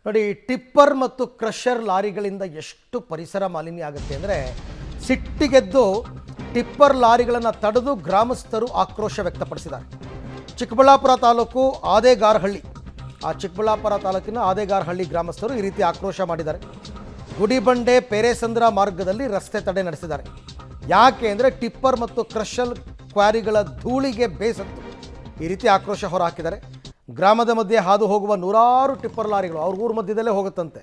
ನೋಡಿ, ಟಿಪ್ಪರ್ ಮತ್ತು ಕ್ರಷರ್ ಲಾರಿಗಳಿಂದ ಎಷ್ಟು ಪರಿಸರ ಮಾಲಿನ್ಯ ಆಗುತ್ತೆ ಅಂದರೆ, ಸಿಟ್ಟಿಗೆದ್ದು ಟಿಪ್ಪರ್ ಲಾರಿಗಳನ್ನು ತಡೆದು ಗ್ರಾಮಸ್ಥರು ಆಕ್ರೋಶ ವ್ಯಕ್ತಪಡಿಸಿದ್ದಾರೆ. ಚಿಕ್ಕಬಳ್ಳಾಪುರ ತಾಲೂಕು ಆದೇಗಾರಹಳ್ಳಿ, ಚಿಕ್ಕಬಳ್ಳಾಪುರ ತಾಲೂಕಿನ ಆದೇಗಾರಹಳ್ಳಿ ಗ್ರಾಮಸ್ಥರು ಈ ರೀತಿ ಆಕ್ರೋಶ ಮಾಡಿದ್ದಾರೆ. ಗುಡಿಬಂಡೆ ಪೇರೆಸಂದ್ರ ಮಾರ್ಗದಲ್ಲಿ ರಸ್ತೆ ತಡೆ ನಡೆಸಿದ್ದಾರೆ. ಯಾಕೆ ಅಂದರೆ ಟಿಪ್ಪರ್ ಮತ್ತು ಕ್ರಷರ್ ಕ್ವಾರಿಗಳ ಧೂಳಿಗೆ ಬೇಸತ್ತು ಈ ರೀತಿ ಆಕ್ರೋಶ ಹೊರಹಾಕಿದ್ದಾರೆ. ಗ್ರಾಮದ ಮಧ್ಯೆ ಹಾದು ಹೋಗುವ ನೂರಾರು ಟಿಪ್ಪರ್ ಲಾರಿಗಳು ಅವ್ರ ಊರ ಮಧ್ಯದಲ್ಲೇ ಹೋಗುತ್ತಂತೆ.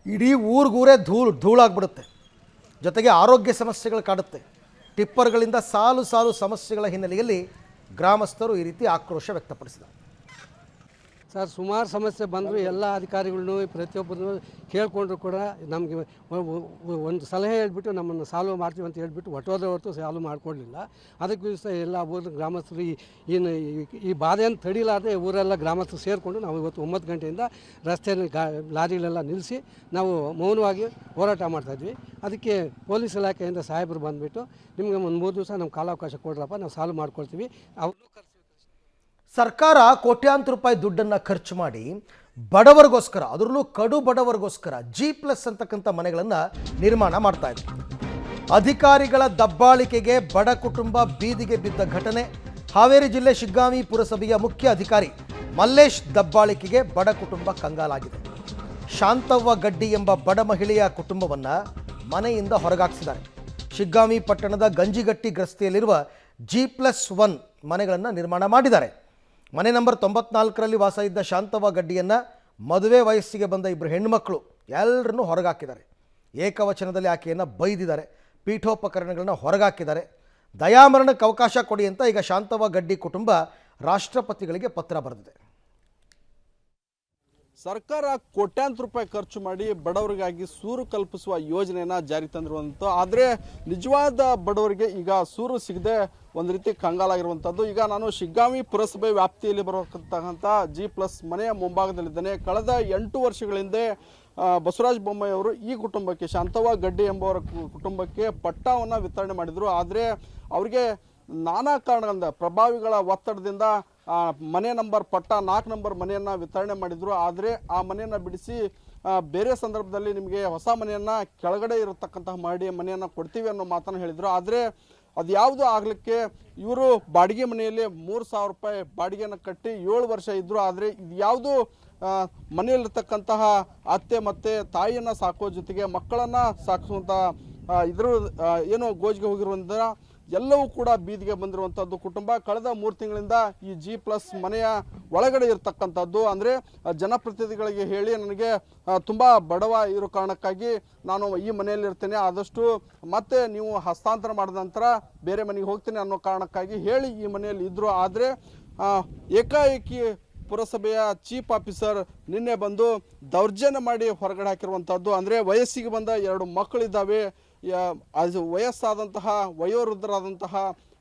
ಇಡೀ ಊರಿಗೂರೇ ಧೂಳಾಗ್ಬಿಡುತ್ತೆ. ಜೊತೆಗೆ ಆರೋಗ್ಯ ಸಮಸ್ಯೆಗಳು ಕಾಡುತ್ತೆ. ಟಿಪ್ಪರ್ಗಳಿಂದ ಸಾಲು ಸಾಲು ಸಮಸ್ಯೆಗಳ ಹಿನ್ನೆಲೆಯಲ್ಲಿ ಗ್ರಾಮಸ್ಥರು ಈ ರೀತಿ ಆಕ್ರೋಶ ವ್ಯಕ್ತಪಡಿಸಿದ್ದಾರೆ. ಸರ್, ಸುಮಾರು ಸಮಸ್ಯೆ ಬಂದರೂ ಎಲ್ಲ ಅಧಿಕಾರಿಗಳನ್ನೂ ಪ್ರತಿಯೊಬ್ಬರನ್ನು ಕೇಳಿಕೊಂಡ್ರು ಕೂಡ ನಮಗೆ ಒಂದು ಸಲಹೆ ಹೇಳ್ಬಿಟ್ಟು ನಮ್ಮನ್ನು ಸಾಲ್ವ್ ಮಾಡ್ತೀವಿ ಅಂತ ಹೇಳ್ಬಿಟ್ಟು ಹೊರತು ಸಾಲ್ವ್ ಮಾಡಿಕೊಡ್ಲಿಲ್ಲ. ಅದಕ್ಕೂ ಸಹ ಎಲ್ಲ ಊರಿನ ಗ್ರಾಮಸ್ಥರು ಈ ಬಾಧೆಯನ್ನು ತಡಿಲಾರದೆ ಊರೆಲ್ಲ ಗ್ರಾಮಸ್ಥರು ಸೇರಿಕೊಂಡು ನಾವು ಇವತ್ತು 9 ಗಂಟೆಯಿಂದ ರಸ್ತೆಯಲ್ಲಿ ಲಾರಿಗಳೆಲ್ಲ ನಿಲ್ಲಿಸಿ ನಾವು ಮೌನವಾಗಿ ಹೋರಾಟ ಮಾಡ್ತಾಯಿದ್ವಿ. ಅದಕ್ಕೆ ಪೊಲೀಸ್ ಇಲಾಖೆಯಿಂದ ಸಾಹೇಬರು ಬಂದುಬಿಟ್ಟು ನಿಮಗೆ ಒಂದು 3 ದಿವಸ ನಮ್ಮ ಕಾಲಾವಕಾಶ ಕೊಡ್ರಪ್ಪ, ನಾವು ಸಾಲ್ವ್ ಮಾಡ್ಕೊಳ್ತೀವಿ. ಸರ್ಕಾರ ಕೋಟ್ಯಾಂತರ ರೂಪಾಯಿ ದುಡ್ಡನ್ನು ಖರ್ಚು ಮಾಡಿ ಬಡವರಿಗೋಸ್ಕರ, ಅದರಲ್ಲೂ ಕಡು ಬಡವರಿಗೋಸ್ಕರ G+ ಅಂತಕ್ಕಂಥ ಮನೆಗಳನ್ನು ನಿರ್ಮಾಣ ಮಾಡ್ತಾ ಇದೆ. ಅಧಿಕಾರಿಗಳ ದಬ್ಬಾಳಿಕೆಗೆ ಬಡ ಕುಟುಂಬ ಬೀದಿಗೆ ಬಿದ್ದ ಘಟನೆ. ಹಾವೇರಿ ಜಿಲ್ಲೆ ಶಿಗ್ಗಾಂವಿ ಪುರಸಭೆಯ ಮುಖ್ಯ ಅಧಿಕಾರಿ ಮಲ್ಲೇಶ್ ದಬ್ಬಾಳಿಕೆಗೆ ಬಡ ಕುಟುಂಬ ಕಂಗಾಲಾಗಿದೆ. ಶಾಂತವ್ವ ಗಡ್ಡಿ ಎಂಬ ಬಡ ಮಹಿಳೆಯ ಕುಟುಂಬವನ್ನು ಮನೆಯಿಂದ ಹೊರಗಾಕಿಸಿದ್ದಾರೆ. ಶಿಗ್ಗಾಂವಿ ಪಟ್ಟಣದ ಗಂಜಿಗಟ್ಟಿ ರಸ್ತೆಯಲ್ಲಿರುವ G+1 ಮನೆಗಳನ್ನು ನಿರ್ಮಾಣ ಮಾಡಿದ್ದಾರೆ. ಮನೆ ನಂಬರ್ 94ರಲ್ಲಿ ವಾಸ ಇದ್ದ ಶಾಂತವ್ವ ಗಡ್ಡಿಯನ್ನು ಮದುವೆ ವಯಸ್ಸಿಗೆ ಬಂದ 2 ಹೆಣ್ಣುಮಕ್ಕಳು ಎಲ್ಲರನ್ನೂ ಹೊರಗಾಕಿದ್ದಾರೆ. ಏಕವಚನದಲ್ಲಿ ಆಕೆಯನ್ನು ಬೈದಿದ್ದಾರೆ. ಪೀಠೋಪಕರಣಗಳನ್ನು ಹೊರಗಾಕಿದ್ದಾರೆ. ದಯಾಮರಣಕ್ಕೆ ಅವಕಾಶ ಕೊಡಿ ಅಂತ ಈಗ ಶಾಂತವ್ವ ಗಡ್ಡಿ ಕುಟುಂಬ ರಾಷ್ಟ್ರಪತಿಗಳಿಗೆ ಪತ್ರ ಬರೆದಿದೆ. ಸರ್ಕಾರ ಕೋಟ್ಯಾಂತರ ರೂಪಾಯಿ ಖರ್ಚು ಮಾಡಿ ಬಡವರಿಗಾಗಿ ಸೂರು ಕಲ್ಪಿಸುವ ಯೋಜನೆಯನ್ನು ಜಾರಿ ತಂದಿರುವಂಥ, ಆದರೆ ನಿಜವಾದ ಬಡವರಿಗೆ ಈಗ ಸೂರು ಸಿಗದೆ ಒಂದು ರೀತಿ ಕಂಗಾಲಾಗಿರುವಂಥದ್ದು. ಈಗ ನಾನು ಶಿಗ್ಗಾಂವಿ ಪುರಸಭೆ ವ್ಯಾಪ್ತಿಯಲ್ಲಿ ಬರತಕ್ಕಂಥ G+ ಮನೆಯ ಮುಂಭಾಗದಲ್ಲಿದ್ದೇನೆ. ಕಳೆದ 8 ವರ್ಷಗಳ ಹಿಂದೆ ಬಸವರಾಜ ಬೊಮ್ಮಾಯಿ ಅವರು ಈ ಕುಟುಂಬಕ್ಕೆ, ಶಾಂತವ್ವ ಗಡ್ಡಿ ಎಂಬವರ ಕುಟುಂಬಕ್ಕೆ ಪಟ್ಟಾವನ್ನು ವಿತರಣೆ ಮಾಡಿದರು. ಆದರೆ ಅವರಿಗೆ ನಾನಾ ಕಾರಣಗಳಿಂದ, ಪ್ರಭಾವಿಗಳ ಒತ್ತಡದಿಂದ ಮನೆ ನಂಬರ್ ಪಟ್ಟ 4 ನಂಬರ್ ಮನೆಯನ್ನು ವಿತರಣೆ ಮಾಡಿದರು. ಆದರೆ ಆ ಮನೆಯನ್ನು ಬಿಡಿಸಿ ಬೇರೆ ಸಂದರ್ಭದಲ್ಲಿ ನಿಮಗೆ ಹೊಸ ಮನೆಯನ್ನು ಕೆಳಗಡೆ ಇರತಕ್ಕಂತಹ ಮಾಡಿ ಮನೆಯನ್ನು ಕೊಡ್ತೀವಿ ಅನ್ನೋ ಮಾತನ್ನು ಹೇಳಿದರು. ಆದರೆ ಅದು ಯಾವುದು ಆಗಲಿಕ್ಕೆ ಇವರು ಬಾಡಿಗೆ ಮನೆಯಲ್ಲಿ 3,000 ರೂಪಾಯಿ ಬಾಡಿಗೆಯನ್ನು ಕಟ್ಟಿ 7 ವರ್ಷ ಇದ್ದರು. ಆದರೆ ಇದು ಯಾವುದು ಮನೆಯಲ್ಲಿರ್ತಕ್ಕಂತಹ ಅತ್ತೆ ಮತ್ತು ತಾಯಿಯನ್ನು ಸಾಕೋ ಜೊತೆಗೆ ಮಕ್ಕಳನ್ನು ಸಾಕಿಸುವಂಥ ಇದ್ರ ಏನೋ ಗೋಜಿಗೆ ಹೋಗಿರುವಂಥ ಎಲ್ಲವೂ ಕೂಡ ಬೀದಿಗೆ ಬಂದಿರುವಂಥದ್ದು ಕುಟುಂಬ. ಕಳೆದ 3 ತಿಂಗಳಿಂದ ಈ G+ ಮನೆಯ ಒಳಗಡೆ ಇರತಕ್ಕಂಥದ್ದು. ಅಂದರೆ ಜನಪ್ರತಿನಿಧಿಗಳಿಗೆ ಹೇಳಿ ನನಗೆ ತುಂಬ ಬಡವ ಇರೋ ಕಾರಣಕ್ಕಾಗಿ ನಾನು ಈ ಮನೆಯಲ್ಲಿ ಇರ್ತೇನೆ, ಆದಷ್ಟು ಮತ್ತೆ ನೀವು ಹಸ್ತಾಂತರ ಮಾಡಿದ ನಂತರ ಬೇರೆ ಮನೆಗೆ ಹೋಗ್ತೇನೆ ಅನ್ನೋ ಕಾರಣಕ್ಕಾಗಿ ಹೇಳಿ ಈ ಮನೆಯಲ್ಲಿ ಇದ್ದರು. ಆದರೆ ಏಕಾಏಕಿ ಪುರಸಭೆಯ ಚೀಫ್ ಆಫೀಸರ್ ನಿನ್ನೆ ಬಂದು ದೌರ್ಜನ್ಯ ಮಾಡಿ ಹೊರಗಡೆ ಹಾಕಿರುವಂಥದ್ದು. ಅಂದರೆ ವಯಸ್ಸಿಗೆ ಬಂದ 2 ಮಕ್ಕಳಿದ್ದಾವೆ, ಅದು ವಯಸ್ಸಾದಂತಹ ವಯೋವೃದ್ಧರಾದಂತಹ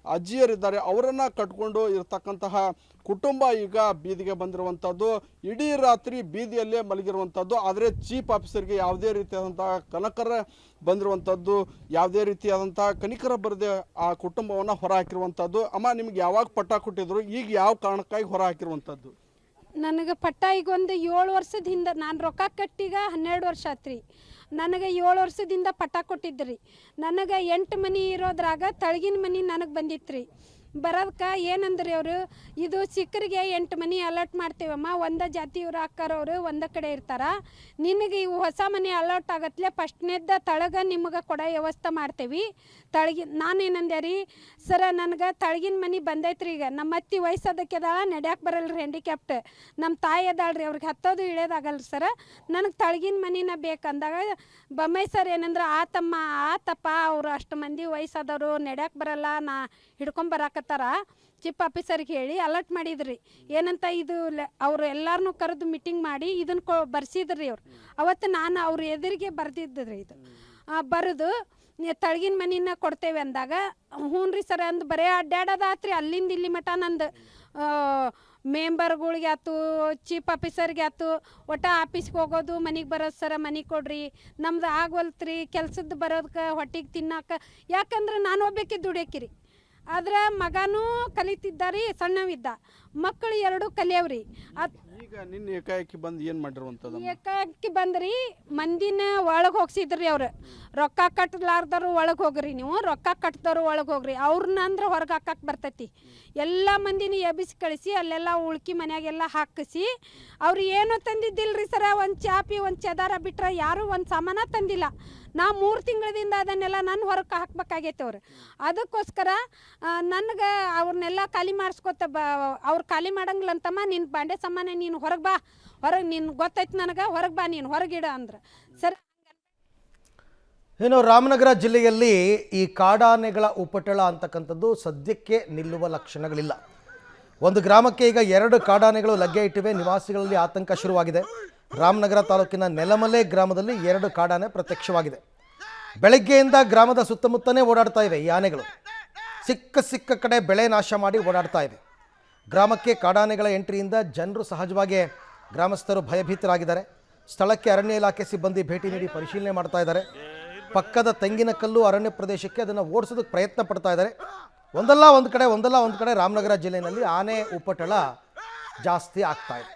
ಅಜ್ಜಿಯರಿದ್ದಾರೆ, ಅವರನ್ನು ಕಟ್ಕೊಂಡು ಇರತಕ್ಕಂತಹ ಕುಟುಂಬ ಈಗ ಬೀದಿಗೆ ಬಂದಿರುವಂಥದ್ದು. ಇಡೀ ರಾತ್ರಿ ಬೀದಿಯಲ್ಲೇ ಮಲಗಿರುವಂಥದ್ದು. ಆದರೆ ಚೀಫ್ ಆಫೀಸರ್ಗೆ ಯಾವುದೇ ರೀತಿಯಾದಂತಹ ಕನಕರ ಬಂದಿರುವಂಥದ್ದು, ಯಾವುದೇ ರೀತಿಯಾದಂತಹ ಕನಿಕರ ಬರದೆ ಆ ಕುಟುಂಬವನ್ನು ಹೊರ ಹಾಕಿರುವಂಥದ್ದು. ಅಮ್ಮ, ನಿಮ್ಗೆ ಯಾವಾಗ ಪಟ್ಟ ಕೊಟ್ಟಿದ್ರು, ಈಗ ಯಾವ ಕಾರಣಕ್ಕಾಗಿ ಹೊರ ಹಾಕಿರುವಂಥದ್ದು? ನನಗೆ ಪಟ್ಟ ಈಗ ಒಂದು 7 ವರ್ಷದ ಹಿಂದೆ, ನಾನು ರೊಕ್ಕ ಕಟ್ಟಿಗ 12 ವರ್ಷ ಆತ್ರಿ. ನನಗೆ 7 ವರ್ಷದಿಂದ ಪಟ್ಟ ಕೊಟ್ಟಿದ್ರಿ. ನನಗೆ 8 ಮನೆ ಇರೋದ್ರಾಗ ತಳಗಿನ ಮನೆ ನನಗೆ ಬಂದಿತ್ತು ರೀ. ಬರೋದಕ್ಕೆ ಏನಂದ್ರಿ ಅವರು, ಇದು ಸಿಕ್ಕರಿಗೆ 8 ಮನೆ ಅಲರ್ಟ್ ಮಾಡ್ತೀವಮ್ಮ, ಒಂದೇ ಜಾತಿಯವ್ರು ಅಕ್ಕರವರು ಒಂದೇ ಕಡೆ ಇರ್ತಾರ, ನಿನಗೆ ಇವು ಹೊಸ ಮನೆ ಅಲರ್ಟ್ ಆಗತ್ಲೆ ಫಸ್ಟ್ನೇದ ತಳಗ ನಿಮಗೆ ಕೊಡೋ ವ್ಯವಸ್ಥೆ ಮಾಡ್ತೇವೆ. ನಾನೇನಂದೆ ರೀ, ಸರ ನನಗೆ ತಳಗಿನ ಮನೆ ಬಂದೈತ್ರಿ. ಈಗ ನಮ್ಮ ಅತ್ತಿ ವಯಸ್ಸದಕ್ಕೆ ಅದಾಳ, ನಡ್ಯಾಕೆ ಬರಲ್ರಿ, ಹ್ಯಾಂಡಿಕ್ಯಾಪ್ಟ್. ನಮ್ಮ ತಾಯಿ ಅದಾಳ್ರಿ, ಅವ್ರಿಗೆ ಹತ್ತೋದು ಇಳಿಯೋದಾಗಲ್ರಿ ಸರ, ನನಗೆ ತಳಗಿನ ಮನಿನ ಬೇಕಂದಾಗ ಬೊಮ್ಮಾಯಿ ಸರ್ ಏನಂದ್ರೆ, ಆತಪ್ಪ ಅವರು ಅಷ್ಟು ಮಂದಿ ವಯಸ್ಸಾದವರು ನಡ್ಯಾಕೆ ಬರಲ್ಲ, ನಾ ಹಿಡ್ಕೊಂಬರಾಕತ್ತಾರ ಚೀಫ್ ಆಫೀಸರ್ಗೆ ಹೇಳಿ ಅಲರ್ಟ್ ಮಾಡಿದ್ರಿ. ಏನಂತ ಇದು ಅವರು ಎಲ್ಲರನ್ನೂ ಕರೆದು ಮೀಟಿಂಗ್ ಮಾಡಿ ಇದನ್ನು ಬರ್ಸಿದ್ರಿ ಅವ್ರು. ಅವತ್ತು ನಾನು ಅವ್ರ ಎದುರಿಗೆ ಬರ್ದಿದ್ರಿ. ಇದು ಬರೆದು ತಳಗಿನ ಮನಿನ ಕೊಡ್ತೇವೆ ಅಂದಾಗ, ಹ್ಞೂ ರೀ ಸರ್ ಅಂದು ಬರೀ ಅಡ್ಡಾಡೋದಾತ್ರಿ ಅಲ್ಲಿಂದ ಇಲ್ಲಿ ಮಠ. ನಂದು ಮೆಂಬರ್ಗಳಿಗೆ ಆಯ್ತು, ಚೀಫ್ ಆಫೀಸರ್ಗೆ ಆಯ್ತು, ಒಟ್ಟು ಆಫೀಸ್ಗೆ ಹೋಗೋದು ಮನೆಗೆ ಬರೋದು, ಸರ ಮನೆಗೆ ಕೊಡ್ರಿ, ನಮ್ದು ಆಗವಲ್ತ್ರಿ ಕೆಲಸದ್ದು ಬರೋದಕ್ಕೆ ಹೊಟ್ಟಿಗೆ ತಿನ್ನಕ್ಕೆ. ಯಾಕಂದ್ರೆ ನಾನು ಒಬ್ಬಾಕಿ ದುಡಿಯಾಕಿರಿ. ಆದ್ರೆ ಮಗನೂ ಕಲಿತಿದ್ದಾರಿ, ಸಣ್ಣವಿದ್ದ, ಮಕ್ಕಳು 2 ಕಲಿಯವ್ರಿ. ಈಗ ನಿನ್ನ ಏಕಾಏಕಿ ಬಂದು ಏನು ಮಾಡಿರುವಂಥದ್ದು ಏಕಾಕಿ ಬಂದ್ರಿ ಮಂದಿನ ಒಳಗೆ ಹೋಗ್ಸಿದ್ರಿ ಅವ್ರು ರೊಕ್ಕ ಕಟ್ಟಲಾರ್ದವ್ರು ಒಳಗೆ ಹೋಗ್ರಿ ನೀವು ರೊಕ್ಕ ಕಟ್ಟಿದವ್ರು ಒಳಗೆ ಹೋಗ್ರಿ ಅವ್ರನ್ನ ಅಂದ್ರೆ ಹೊರಗೆ ಹಾಕಕ್ಕೆ ಬರ್ತೈತಿ ಎಲ್ಲ ಮಂದಿನ ಎಬ್ಬಿಸಿ ಕಳಿಸಿ ಅಲ್ಲೆಲ್ಲ ಉಳ್ಕಿ ಮನ್ಯಾಗೆಲ್ಲ ಹಾಕಿಸಿ ಅವ್ರು ಏನೂ ತಂದಿದ್ದಿಲ್ರಿ ಸರ ಒಂದು ಚಾಪಿ ಒಂದು ಚದಾರ ಬಿಟ್ರೆ ಯಾರೂ ಒಂದು ಸಾಮಾನ ತಂದಿಲ್ಲ ನಾ 3 ತಿಂಗಳಿಂದ ಅದನ್ನೆಲ್ಲ ನಾನು ಹೊರಗೆ ಹಾಕ್ಬೇಕಾಗೈತೆ ಅವ್ರು ಅದಕ್ಕೋಸ್ಕರ ನನಗೆ ಅವ್ರನ್ನೆಲ್ಲ ಖಾಲಿ ಮಾಡಿಸ್ಕೊತ ಅವ್ರು ಖಾಲಿ ಮಾಡಂಗಿಲ್ಲ ಅಂತಮ್ಮ ನಿನ್ನ ಬಾಂಡೆ ಸಾಮಾನು ನೀನು ಹೊರಗೆ ಬಾ ಹೊರಗೆ ನಿನ್ಗೆ ಗೊತ್ತೈತೆ ನನಗೆ ಹೊರಗೆ ಬಾ ನೀನು ಹೊರಗಿಡ ಅಂದ್ರೆ ಸರ್. ಏನು ರಾಮನಗರ ಜಿಲ್ಲೆಯಲ್ಲಿ ಈ ಕಾಡಾನೆಗಳ ಉಪಟಳ ಅಂತಕ್ಕಂಥದ್ದು ಸದ್ಯಕ್ಕೆ ನಿಲ್ಲುವ ಲಕ್ಷಣಗಳಿಲ್ಲ. ಒಂದು ಗ್ರಾಮಕ್ಕೆ ಈಗ 2 ಕಾಡಾನೆಗಳು ಲಗ್ಗೆ ಇಟ್ಟಿವೆ. ನಿವಾಸಿಗಳಲ್ಲಿ ಆತಂಕ ಶುರುವಾಗಿದೆ. ರಾಮನಗರ ತಾಲೂಕಿನ ನೆಲಮಲೆ ಗ್ರಾಮದಲ್ಲಿ 2 ಕಾಡಾನೆ ಪ್ರತ್ಯಕ್ಷವಾಗಿದೆ. ಬೆಳಗ್ಗೆಯಿಂದ ಗ್ರಾಮದ ಸುತ್ತಮುತ್ತನೇ ಓಡಾಡ್ತಾ ಇವೆ ಈ ಆನೆಗಳು. ಸಿಕ್ಕ ಕಡೆ ಬೆಳೆ ನಾಶ ಮಾಡಿ ಓಡಾಡ್ತಾ ಇವೆ. ಗ್ರಾಮಕ್ಕೆ ಕಾಡಾನೆಗಳ ಎಂಟ್ರಿಯಿಂದ ಜನರು ಸಹಜವಾಗಿ ಗ್ರಾಮಸ್ಥರು ಭಯಭೀತರಾಗಿದ್ದಾರೆ. ಸ್ಥಳಕ್ಕೆ ಅರಣ್ಯ ಇಲಾಖೆ ಸಿಬ್ಬಂದಿ ಭೇಟಿ ನೀಡಿ ಪರಿಶೀಲನೆ ಮಾಡ್ತಾ ಇದ್ದಾರೆ. ಪಕ್ಕದ ತೆಂಗಿನಕಲ್ಲು ಅರಣ್ಯ ಪ್ರದೇಶಕ್ಕೆ ಅದನ್ನು ಓಡಿಸೋದಕ್ಕೆ ಪ್ರಯತ್ನ ಪಡ್ತಾ ಇದ್ದಾರೆ. ಒಂದಲ್ಲ ಒಂದು ಕಡೆ ರಾಮನಗರ ಜಿಲ್ಲೆಯಲ್ಲಿ ಆನೆ ಉಪಟಳ ಜಾಸ್ತಿ ಆಗ್ತಾ ಇದೆ.